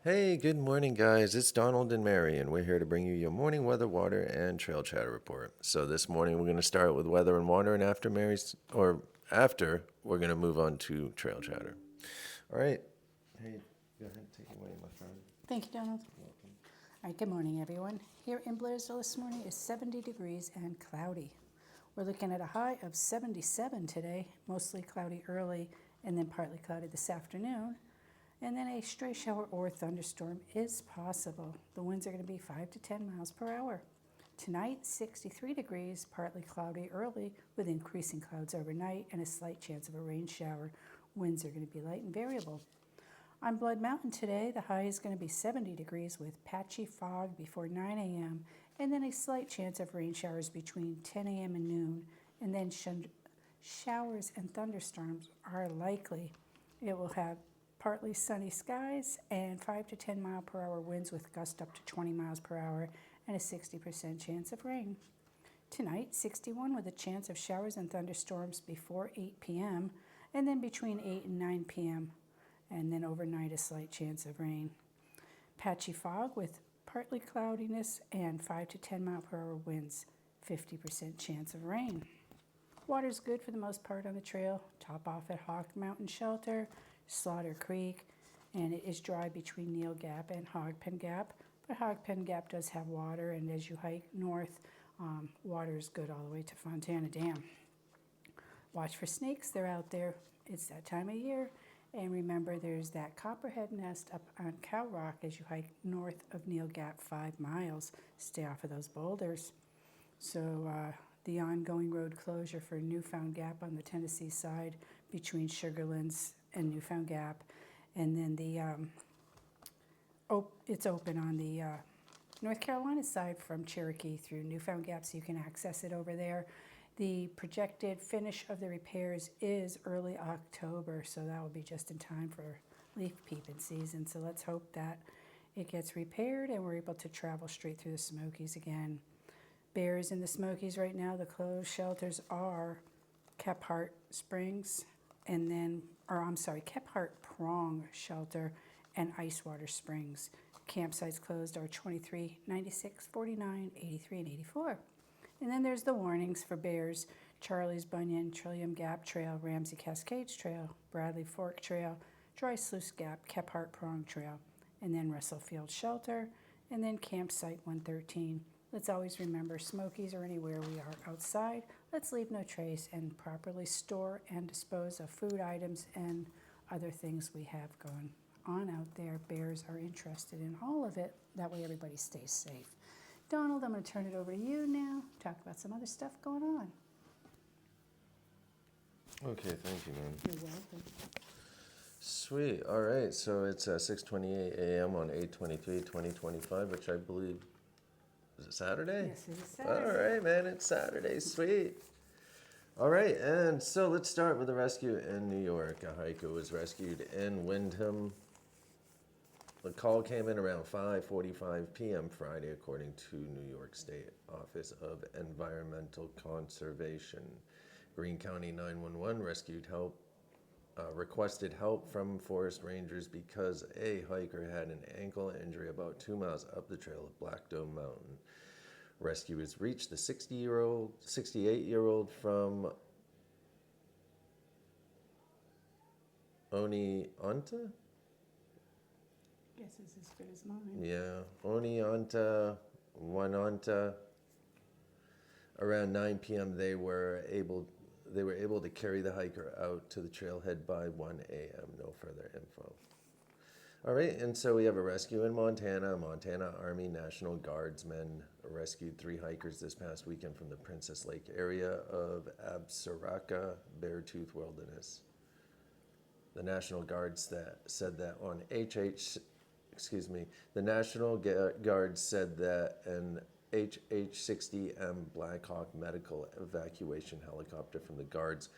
Hey, good morning, guys. It's Donald and Mary, and we're here to bring you your morning weather, water, and trail chatter report. So this morning we're going to start with weather and water, and after we're going to move on to trail chatter. All right. Hey, go ahead, take it away, my friend. Thank you, Donald. All right, good morning, everyone. Here in Blairsville this morning is 70 degrees and cloudy. We're looking at a high of 77 today, mostly cloudy early and then partly cloudy this afternoon. And then a stray shower or thunderstorm is possible. The winds are going to be 5 to 10 miles per hour. Tonight, 63 degrees, partly cloudy early with increasing clouds overnight and a slight chance of a rain shower. Winds are going to be light and variable. On Blood Mountain today, the high is going to be 70 degrees with patchy fog before 9 a.m. and then a slight chance of rain showers between 10 a.m. and noon, and then showers and thunderstorms are likely. It will have partly sunny skies and 5 to 10 mile per hour winds with gusts up to 20 miles per hour and a 60% chance of rain. Tonight, 61 with a chance of showers and thunderstorms before 8 p.m. and then between 8 and 9 p.m. and then overnight a slight chance of rain. Patchy fog with partly cloudiness and 5 to 10 mile per hour winds, 50% chance of rain. Water's good for the most part on the trail. Top off at Hawk Mountain Shelter, Slaughter Creek, and it is dry between Neal Gap and Hogpen Gap. But Hogpen Gap does have water, and as you hike north, water is good all the way to Fontana Dam. Watch for snakes, they're out there. It's that time of year. And remember, there's that copperhead nest up on Cow Rock as you hike north of Neal Gap 5 miles. Stay off of those boulders. So the ongoing road closure for Newfound Gap on the Tennessee side between Sugarlands and Newfound Gap. And then it's open on the North Carolina side from Cherokee through Newfound Gap, so you can access it over there. The projected finish of the repairs is early October, so that will be just in time for leaf peeping season. So let's hope that it gets repaired and we're able to travel straight through the Smokies again. Bears in the Smokies right now, the closed shelters are Kephart Springs Kephart Prong Shelter and Icewater Springs. Campsites closed are 23, 96, 49, 83, and 84. And then there's the warnings for bears: Charlie's Bunyan, Trillium Gap Trail, Ramsey Cascades Trail, Bradley Fork Trail, Dry Sluice Gap, Kephart Prong Trail, and then Russell Field Shelter, and then Campsite 113. Let's always remember, Smokies or anywhere we are outside, let's leave no trace and properly store and dispose of food items and other things we have going on out there. Bears are interested in all of it. That way everybody stays safe. Donald, I'm going to turn it over to you now. Talk about some other stuff going on. Okay, thank you, man. You're welcome. Sweet. All right, so it's 6:28 a.m. on 8/23/2025, which I believe is it Saturday? Yes, it is All Saturday. right, man, it's Saturday. Sweet. All right, and so let's start with a rescue in New York. A hiker was rescued in Windham. The call came in around 5:45 p.m. Friday, according to New York State Office of Environmental Conservation. Greene County 911 requested help from forest rangers because a hiker had an ankle injury about 2 miles up the trail of Black Dome Mountain. Rescuers reached the 68-year-old from Oneonta? Guess it's as good as mine. Yeah, Oneonta, Wanonta. Around 9 p.m., they were able to carry the hiker out to the trailhead by 1 a.m. No further info. All right, and so we have a rescue in Montana. Montana Army National Guardsmen rescued 3 hikers this past weekend from the Princess Lake area of Absaraka Beartooth Wilderness. The National Guard said that on the National Guard said that an HH-60M Blackhawk medical evacuation helicopter from the Guard's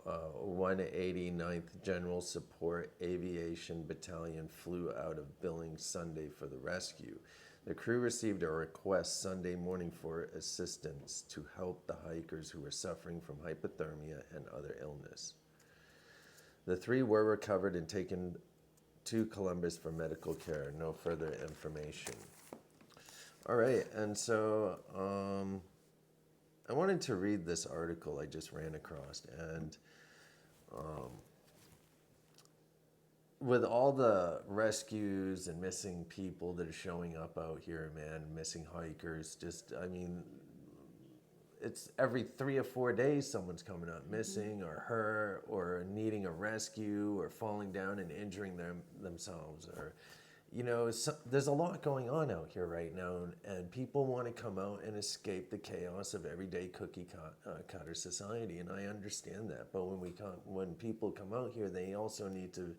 189th General Support Aviation Battalion flew out of Billings Sunday for the rescue. The crew received a request Sunday morning for assistance to help the hikers who were suffering from hypothermia and other illness. The 3 were recovered and taken to Columbus for medical care. No further information. All right, and so I wanted to read this article I just ran across, and with all the rescues and missing people that are showing up out here, man, missing hikers, I mean, it's every 3 or 4 days someone's coming up missing or hurt or needing a rescue or falling down and injuring themselves, or there's a lot going on out here right now, and people want to come out and escape the chaos of everyday cookie cutter society, and I understand that. But when people come out here, they also need to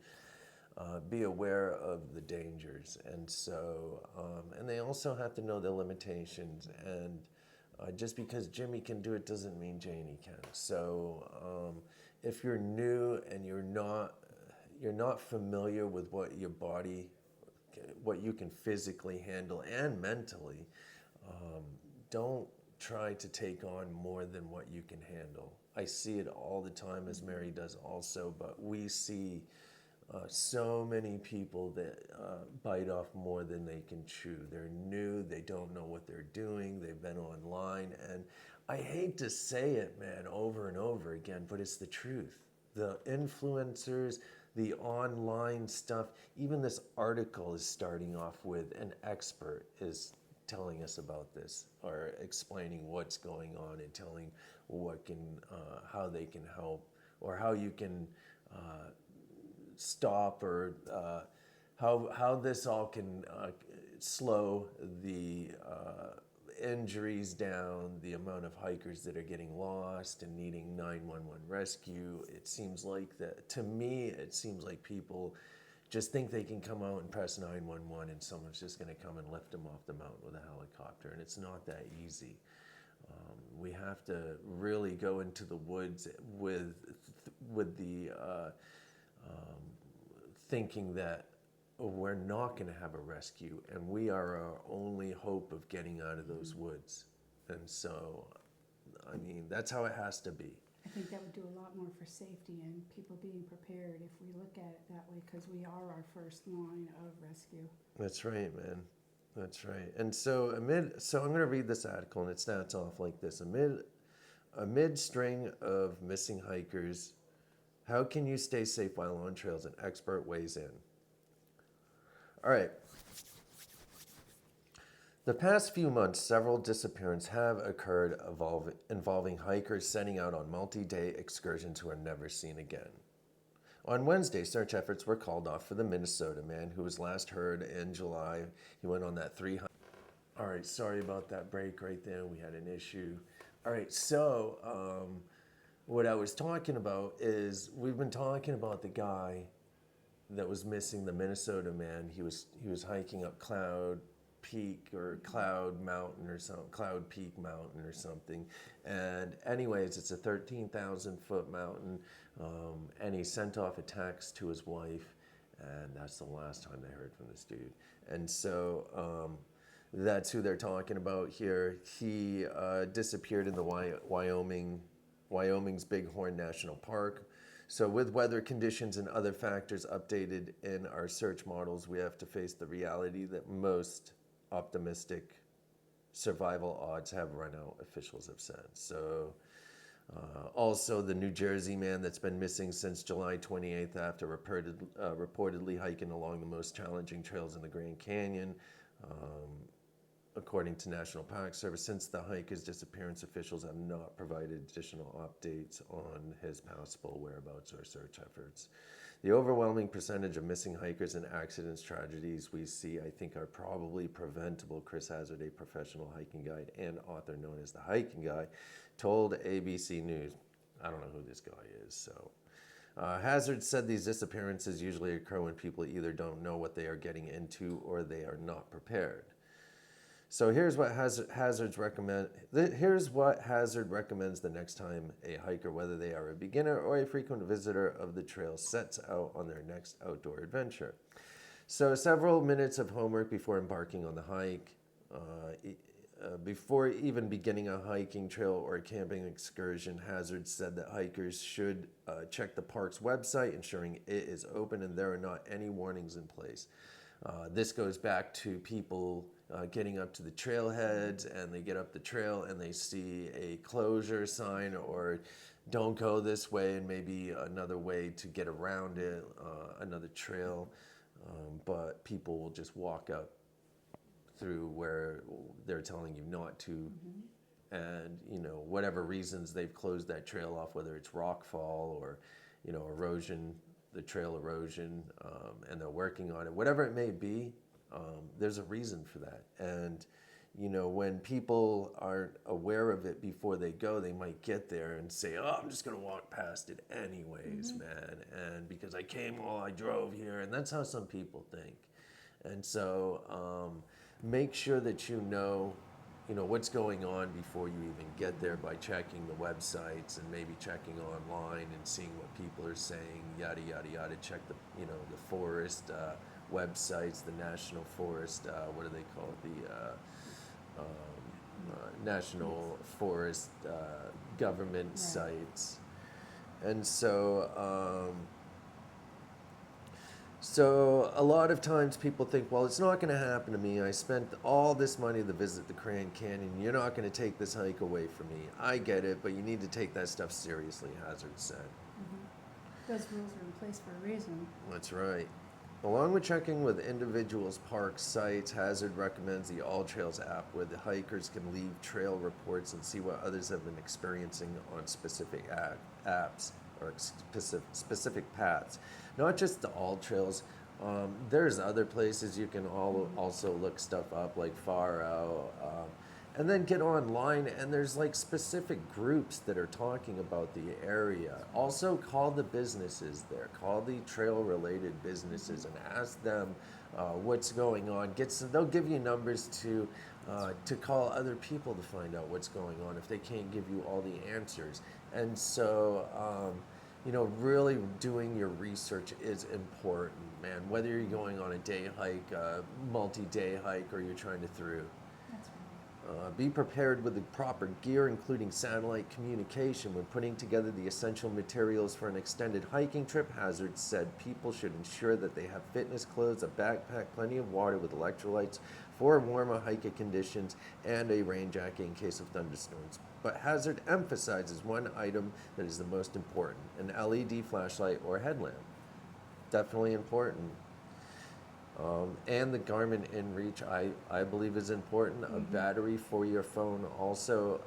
be aware of the dangers, and so and they also have to know the limitations. And just because Jimmy can do it doesn't mean Janie can. So if you're new and you're not familiar with what you can physically handle and mentally, don't try to take on more than what you can handle. I see it all the time, as Mary does also, but we see so many people that bite off more than they can chew. They're new, they don't know what they're doing, they've been online, and I hate to say it, man, over and over again, but it's the truth. The influencers, the online stuff, even this article is starting off with an expert is telling us about this, or explaining what's going on and telling how they can help, or how you can stop, or how this all can slow the injuries down, the amount of hikers that are getting lost and needing 911 rescue. It seems like to me, it seems like people just think they can come out and press 911 and someone's just going to come and lift them off the mountain with a helicopter, and it's not that easy. We have to really go into the woods with the thinking that we're not going to have a rescue, and we are our only hope of getting out of those woods. And so, I mean, that's how it has to be. I think that would do a lot more for safety and people being prepared if we look at it that way, because we are our first line of rescue. That's right, man. That's right. And so I'm going to read this article, and it starts off like this. Amid string of missing hikers, how can you stay safe while on trails? An expert weighs in. All right. The past few months, several disappearances have occurred involving hikers setting out on multi-day excursions who are never seen again. On Wednesday, search efforts were called off for the Minnesota man who was last heard in July. He went on that 300. All right, sorry about that break right there. We had an issue. All right, so what I was talking about is we've been talking about the guy that was missing, the Minnesota man. He was hiking up Cloud Peak or Cloud Mountain or something, Cloud Peak Mountain or something. And anyways, it's a 13,000 foot mountain, and he sent off a text to his wife, and that's the last time they heard from this dude. And so that's who they're talking about here. He disappeared in the Wyoming's Bighorn National Park. So with weather conditions and other factors updated in our search models, we have to face the reality that most optimistic survival odds have run out, officials have said. So also the New Jersey man that's been missing since July 28th after reportedly hiking along the most challenging trails in the Grand Canyon. According to National Park Service, since the hiker's disappearance, officials have not provided additional updates on his possible whereabouts or search efforts. The overwhelming percentage of missing hikers and accidents tragedies we see, I think, are probably preventable. Chris Hazard, a professional hiking guide and author known as the Hiking Guy, told ABC News. I don't know who this guy is, so. Hazard said these disappearances usually occur when people either don't know what they are getting into or they are not prepared. So here's what Hazard recommends the next time a hiker, whether they are a beginner or a frequent visitor of the trail, sets out on their next outdoor adventure. So several minutes of homework before embarking on the hike. before even beginning a hiking trail or a camping excursion, Hazard said that hikers should check the park's website, ensuring it is open and there are not any warnings in place. This goes back to people getting up to the trailheads, and they get up the trail and they see a closure sign or don't go this way, and maybe another way to get around it, another trail, but people will just walk up through where they're telling you not to. And whatever reasons they've closed that trail off, whether it's rockfall or erosion, the trail erosion, and they're working on it, whatever it may be, there's a reason for that. And when people aren't aware of it before they go, they might get there and say, oh, I'm just gonna walk past it anyways, man, and because I drove here. And that's how some people think. And so make sure that you know what's going on before you even get there by checking the websites and maybe checking online and seeing what people are saying, yada yada yada. Check the the forest websites, the National Forest, what do they call it, the National Forest government sites. And so so a lot of times people think, well, it's not going to happen to me. I spent all this money to visit the Grand Canyon. You're not going to take this hike away from me. I get it, but you need to take that stuff seriously, Hazard said. Those rules are in place for a reason. That's right. Along with checking with individuals' park sites, Hazard recommends the All Trails app, where the hikers can leave trail reports and see what others have been experiencing on specific apps or specific paths. Not just the All Trails. There's other places you can also look stuff up, like Far Out, and then get online, and there's like specific groups that are talking about the area. Also call the businesses there, call the trail related businesses and ask them what's going on. They'll give you numbers to call other people to find out what's going on if they can't give you all the answers. And so really doing your research is important, man, whether you're going on a day hike, a multi-day hike, or you're trying to through. Be prepared with the proper gear, including satellite communication, when putting together the essential materials for an extended hiking trip. Hazard said people should ensure that they have fitness clothes, a backpack, plenty of water with electrolytes for warmer hiking conditions, and a rain jacket in case of thunderstorms. But Hazard emphasizes one item that is the most important: an LED flashlight or headlamp. Definitely important. And the Garmin InReach, I believe, is important. A battery for your phone, also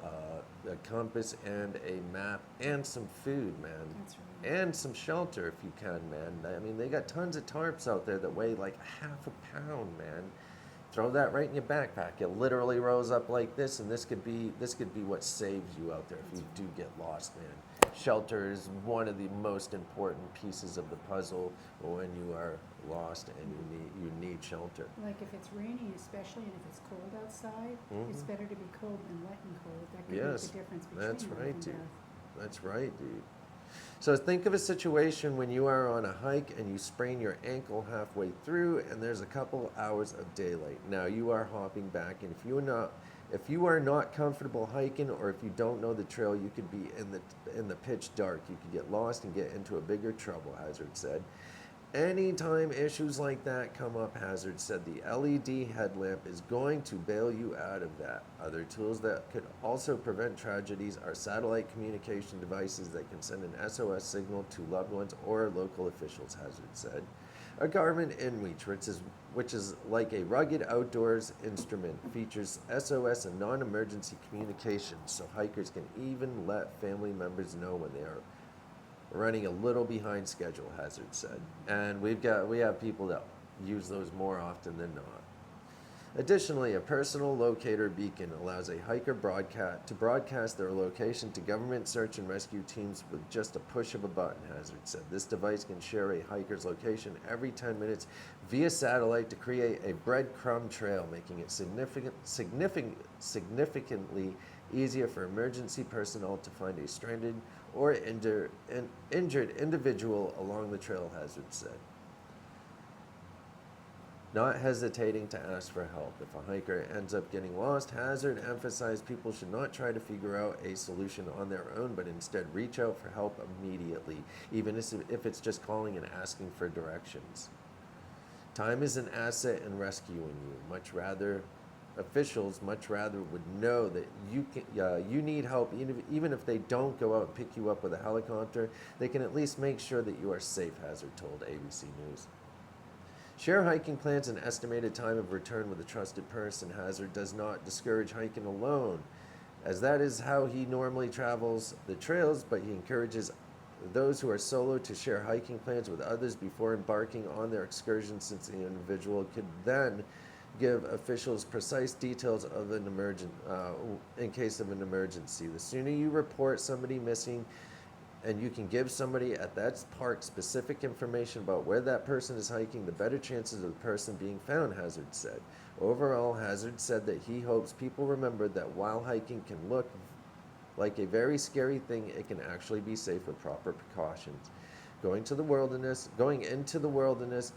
a compass and a map, and some food, man. That's right. And some shelter if you can, man. I mean, they got tons of tarps out there that weigh like half a pound, man. Throw that right in your backpack. It literally rolls up like this, and this could be what saves you out there if you do get lost, man. Shelter is one of the most important pieces of the puzzle when you are lost and you need shelter. Like if it's raining, especially, and if it's cold outside, it's better to be cold than wet and cold. That could make the difference between that's life right, and dude. death. That's right, dude. So think of a situation when you are on a hike and you sprain your ankle halfway through, and there's a couple hours of daylight. Now you are hopping back, and if you are not comfortable hiking, or if you don't know the trail, you could be in the pitch dark. You could get lost and get into a bigger trouble, Hazard said. Anytime issues like that come up, Hazard said, the LED headlamp is going to bail you out of that. Other tools that could also prevent tragedies are satellite communication devices that can send an SOS signal to loved ones or local officials, Hazard said. A Garmin InReach, which is like a rugged outdoors instrument, features SOS and non-emergency communication, so hikers can even let family members know when they are running a little behind schedule, Hazard said. And we have people that use those more often than not. Additionally, a personal locator beacon allows a hiker to broadcast their location to government search and rescue teams with just a push of a button, Hazard said. This device can share a hiker's location every 10 minutes via satellite to create a breadcrumb trail, making it significantly easier for emergency personnel to find a stranded or injured individual along the trail, Hazard said. not hesitating to ask for help. If a hiker ends up getting lost, Hazard emphasized people should not try to figure out a solution on their own, but instead reach out for help immediately, even if it's just calling and asking for directions. Time is an asset in rescuing you. Officials much rather would know that you need help, even if they don't go out and pick you up with a helicopter. They can at least make sure that you are safe, Hazard told ABC News. Share hiking plans and estimated time of return with a trusted person. Hazard does not discourage hiking alone, as that is how he normally travels the trails, but he encourages those who are solo to share hiking plans with others before embarking on their excursion, since the individual could then give officials precise details of in case of an emergency. The sooner you report somebody missing, and you can give somebody at that park specific information about where that person is hiking, the better chances of the person being found, Hazard said. Overall, Hazard said that he hopes people remember that while hiking can look like a very scary thing, it can actually be safe with proper precautions. Going into the wilderness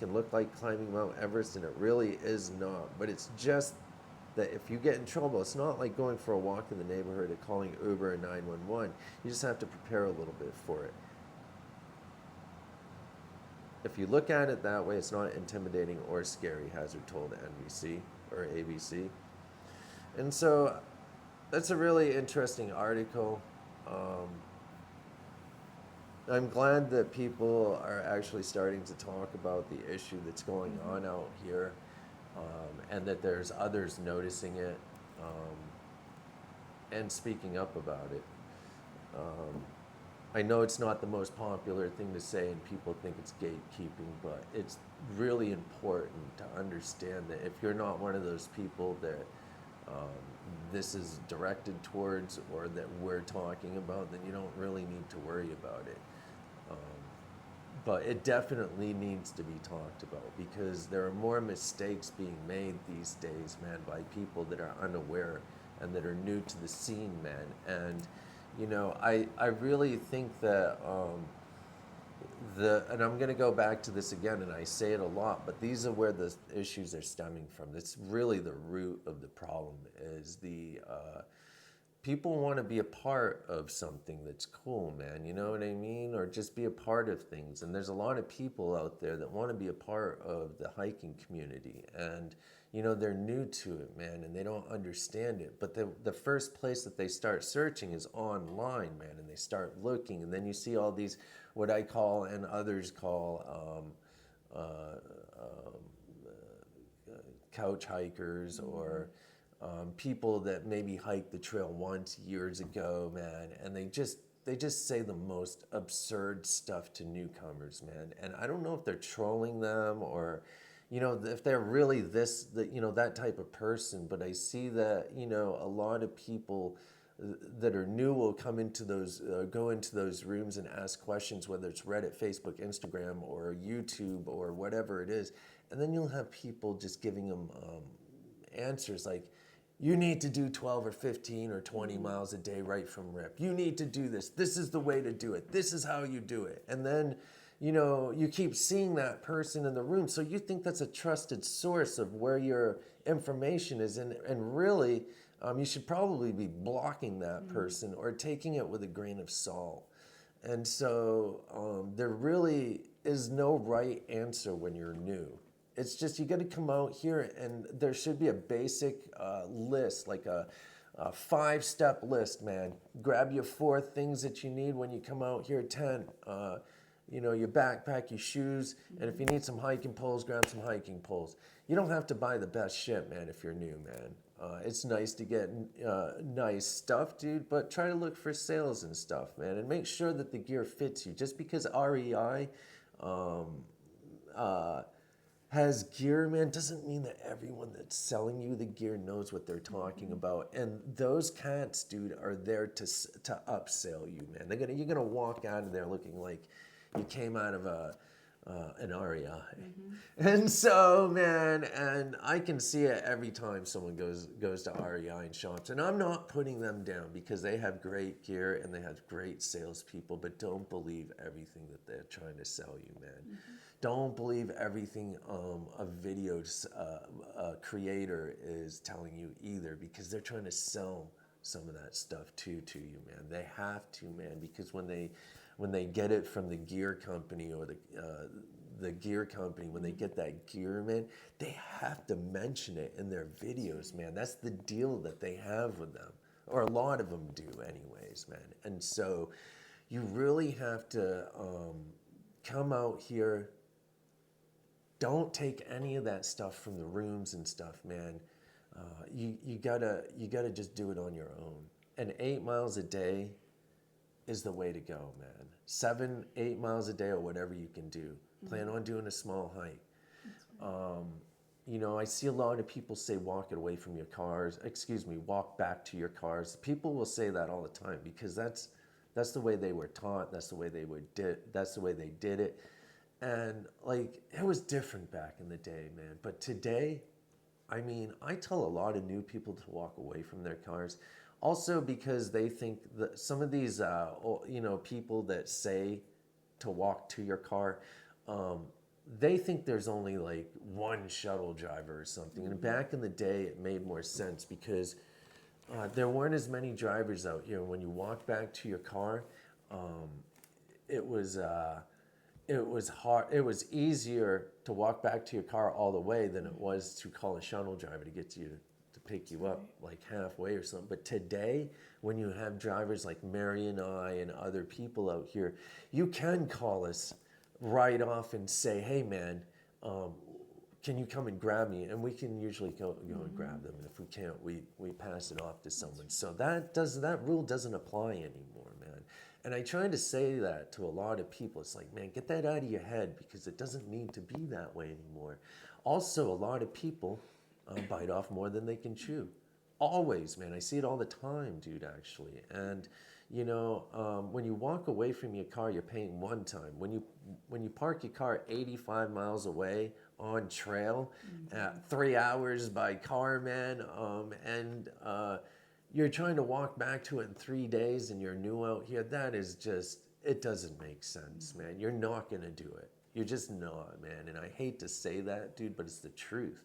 can look like climbing Mount Everest, and it really is not. But it's just that if you get in trouble, it's not like going for a walk in the neighborhood and calling Uber or 911. You just have to prepare a little bit for it. If you look at it that way, it's not intimidating or scary, Hazard told NBC or ABC. And so that's a really interesting article. I'm glad that people are actually starting to talk about the issue that's going on out here, and that there's others noticing it and speaking up about it. I know it's not the most popular thing to say, and people think it's gatekeeping, but it's really important to understand that if you're not one of those people that this is directed towards, or that we're talking about, then you don't really need to worry about it. But it definitely needs to be talked about, because there are more mistakes being made these days, man, by people that are unaware and that are new to the scene, man. And, you know, I really think that and I'm going to go back to this again, and I say it a lot, but these are where the issues are stemming from. It's really the root of the problem is people want to be a part of something that's cool, man. You know what I mean? Or just be a part of things. And there's a lot of people out there that want to be a part of the hiking community. And, you know, they're new to it, man, and they don't understand it. But the first place that they start searching is online, man, and they start looking. And then you see all these, what I call and others call couch hikers, or people that maybe hiked the trail once years ago, man, and they just say the most absurd stuff to newcomers, man. And I don't know if they're trolling them, or, you know, if they're really that type of person. But I see that, you know, a lot of people that are new will come into those, go into those rooms and ask questions, whether it's Reddit, Facebook, Instagram, or YouTube, or whatever it is. And then you'll have people just giving them answers like, you need to do 12 or 15 or 20 miles a day right from rip. You need to do this. This is the way to do it. This is how you do it. And then, you know, you keep seeing that person in the room. So you think that's a trusted source of where your information is. And really, you should probably be blocking that person or taking it with a grain of salt. And so there really is no right answer when you're new. It's just, you got to come out here, and there should be a basic list, like a 5-step list, man. Grab your 4 things that you need when you come out here. 10, you know, your backpack, your shoes, and if you need some hiking poles, grab some hiking poles. You don't have to buy the best shit, man, if you're new, man. It's nice to get nice stuff, dude, but try to look for sales and stuff, man, and make sure that the gear fits you. Just because REI has gear, man, doesn't mean that everyone that's selling you the gear knows what they're talking about. And those cats, dude, are there to upsell you, man. You're gonna walk out of there looking like you came out of an REI. And so, man, and I can see it every time someone goes to REI and shops. And I'm not putting them down because they have great gear and they have great salespeople, but don't believe everything that they're trying to sell you, man. Don't believe everything a video creator is telling you either, because they're trying to sell some of that stuff to you, man. They have to, man, because when they get it from the gear company or the gear company, when they get that gear, man, they have to mention it in their videos, man. That's the deal that they have with them, or a lot of them do anyways, man. And so you really have to come out here. Don't take any of that stuff from the rooms and stuff, man. You gotta just do it on your own. And 8 miles a day is the way to go, man. 7, 8 miles a day, or whatever you can do. Plan on doing a small hike. You know, I see a lot of people say walk it away from your cars. Walk back to your cars. People will say that all the time because that's the way they were taught. That's the way that's the way they did it. And like, it was different back in the day, man. But today, I mean, I tell a lot of new people to walk away from their cars. Also because they think that some of these, people that say to walk to your car, they think there's only like one shuttle driver or something. And back in the day, it made more sense because there weren't as many drivers out here. When you walk back to your car, it was hard. It was easier to walk back to your car all the way than it was to call a shuttle driver to get you to pick you up like halfway or something. But today, when you have drivers like Mary and I and other people out here, you can call us right off and say, hey man, can you come and grab me? And we can usually go and grab them. And if we can't, we pass it off to someone. So that rule doesn't apply anymore, man. And I try to say that to a lot of people. It's like, man, get that out of your head because it doesn't need to be that way anymore. Also, a lot of people bite off more than they can chew. Always, man. I see it all the time, dude, actually. And, when you walk away from your car, you're paying one time. When you park your car 85 miles away on trail, 3 hours by car, man, and you're trying to walk back to it in 3 days and you're new out here, that is just, it doesn't make sense, man. You're not going to do it. You're just not, man. And I hate to say that, dude, but it's the truth.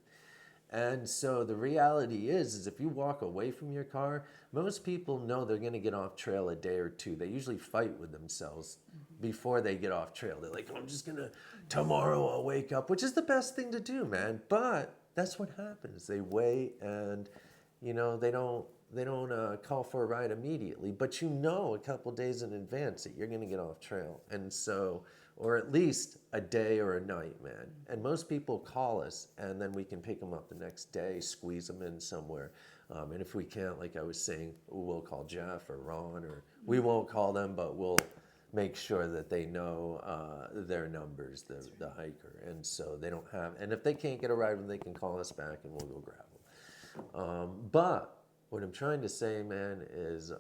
And so the reality is if you walk away from your car, most people know they're going to get off trail a day or two. They usually fight with themselves before they get off trail. They're like, I'm just going to, tomorrow I'll wake up, which is the best thing to do, man. But that's what happens. They wait and, they don't call for a ride immediately, but a couple days in advance that you're going to get off trail. And so, or at least a day or a night, man. And most people call us and then we can pick them up the next day, squeeze them in somewhere. And if we can't, like I was saying, we'll call Jeff or Ron, or we won't call them, but we'll make sure that they know their numbers, the hiker. And so they don't have, and if they can't get a ride, they can call us back and we'll go grab them. But what I'm trying to say, man, is,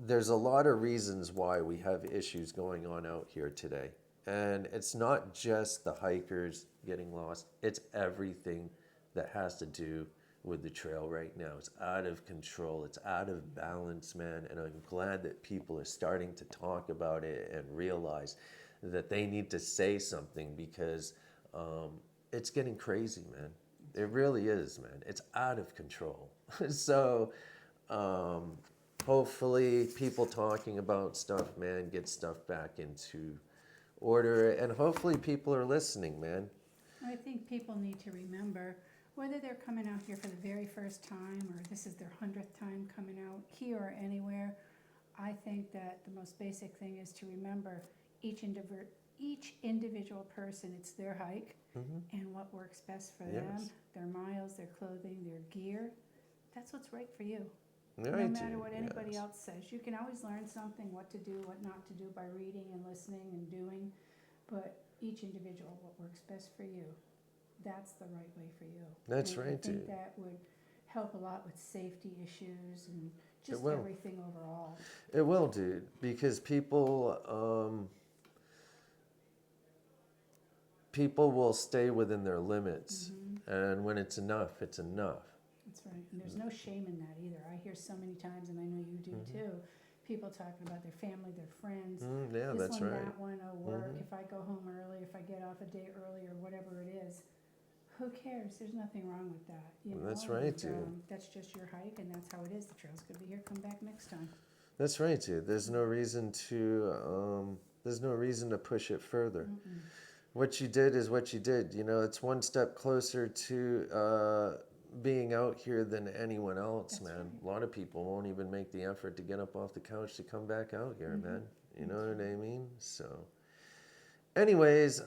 there's a lot of reasons why we have issues going on out here today. And it's not just the hikers getting lost. It's everything that has to do with the trail right now. It's out of control. It's out of balance, man. And I'm glad that people are starting to talk about it and realize that they need to say something because it's getting crazy, man. It really is, man. It's out of control. So hopefully people talking about stuff, man, get stuff back into order. And hopefully people are listening, man. I think people need to remember, whether they're coming out here for the very first time or this is their 100th time coming out here or anywhere, I think that the most basic thing is to remember each individual person, it's their hike, and what works best for them, their miles, their clothing, their gear. That's what's right for you. No matter what anybody else says. You can always learn something, what to do, what not to do by reading and listening and doing, but each individual, what works best for you, that's the right way for you. That's and right, I think dude. that would help a lot with safety issues and just everything overall. It will, dude, because people, people will stay within their limits, and when it's enough, it's enough. That's right. And there's no shame in that either. I hear so many times, and I know you do too, people talking about their family, their friends. Yeah, This that's one, right. that one, oh, work, if I go home early, if I get off a day early or whatever it is. Who cares? There's nothing wrong with that. You know? That's right, And, dude. that's just your hike, and that's how it is. The trail's gonna be here. Come back next time. That's right, dude. There's no reason to push it further. What you did is what you did. You know, it's one step closer to being out here than anyone else, That's man. right. A lot of people won't even make the effort to get up off the couch to come back out here, man. You know what I mean? So, anyways,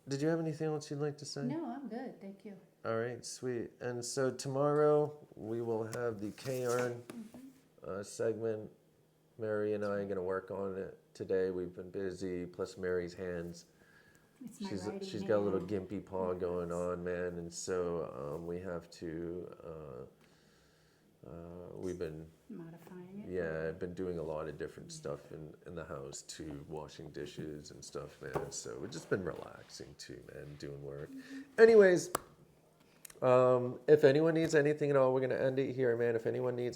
did you have anything else you'd like to say? No, I'm good. Thank you. All right, sweet. And so tomorrow we will have the K-Yarn segment. Mary and I are going to work on it today. We've been busy, plus Mary's hands. It's my writing She's got a little hand. gimpy paw going on, man, and so we have to. We've been Modifying it. yeah, I've been doing a lot of different stuff in the house too, washing dishes and stuff, man. So we've just been relaxing too, man, doing work. Anyways, if anyone needs anything at all, we're gonna end it here, man. If anyone needs